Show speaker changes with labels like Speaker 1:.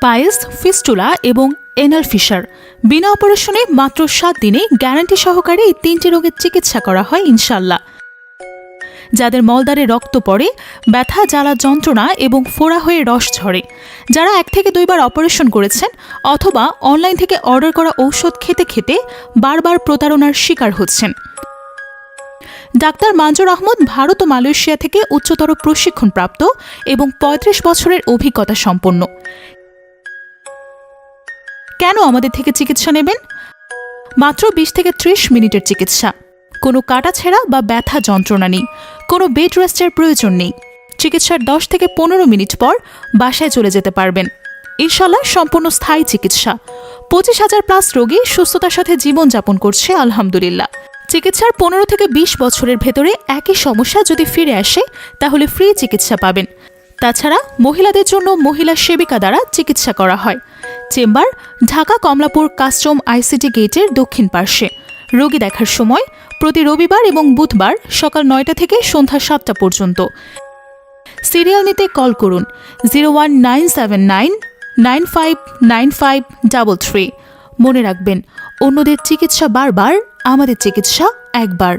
Speaker 1: Piles, fistula এবং anal fisher. বিনা অপারেশনে মাত্র 7 দিনে গ্যারান্টি সহকারে এই 3টি রোগের চিকিৎসা করা হয় ইনশাল্লাহ। যাদের মলদ্বারে রক্ত পড়ে, ব্যথা, জ্বালা, যন্ত্রণা এবং ফোড়া হয়ে রস ঝরে, যারা 1 থেকে 2 বার অপারেশন করেছেন অথবা অনলাইন থেকে অর্ডার করা ঔষধ খেতে খেতে বারবার প্রতারণার শিকার হচ্ছেন। ডাক্তার মানজুর আহমদ ভারত ও মালয়েশিয়া থেকে উচ্চতর প্রশিক্ষণপ্রাপ্ত এবং 35 বছরের অভিজ্ঞতা সম্পন্ন। কেন আমাদের থেকে চিকিৎসা নেবেন? মাত্র 20 থেকে 30 মিনিটের চিকিৎসা। কোনো কাটাছেঁড়া বা ব্যথা যন্ত্রণা নেই, কোনো বেড রেস্টের প্রয়োজন নেই। চিকিৎসার 10 থেকে 15 মিনিট পর বাসায় চলে যেতে পারবেন। ইনশাল্লাহ সম্পূর্ণ স্থায়ী চিকিৎসা। 25,000+ রোগী সুস্থতার সাথে জীবনযাপন করছে আলহামদুলিল্লাহ। চিকিৎসার 15 থেকে 20 বছরের ভেতরে একই সমস্যা যদি ফিরে আসে তাহলে ফ্রি চিকিৎসা পাবেন। তাছাড়া মহিলাদের জন্য মহিলা সেবিকা দ্বারা চিকিৎসা করা হয়। Chamber Dhaka Kamalapur custom ICT গেটের দক্ষিণ পার্শ্বে। রোগী দেখার সময় প্রতি রবিবার এবং বুধবার সকাল 9টা থেকে সন্ধ্যা 7টা পর্যন্ত। সিরিয়াল নিতে কল করুন 01979959533। মনে রাখবেন, অন্যদের চিকিৎসা বারবার, আমাদের চিকিৎসা একবার।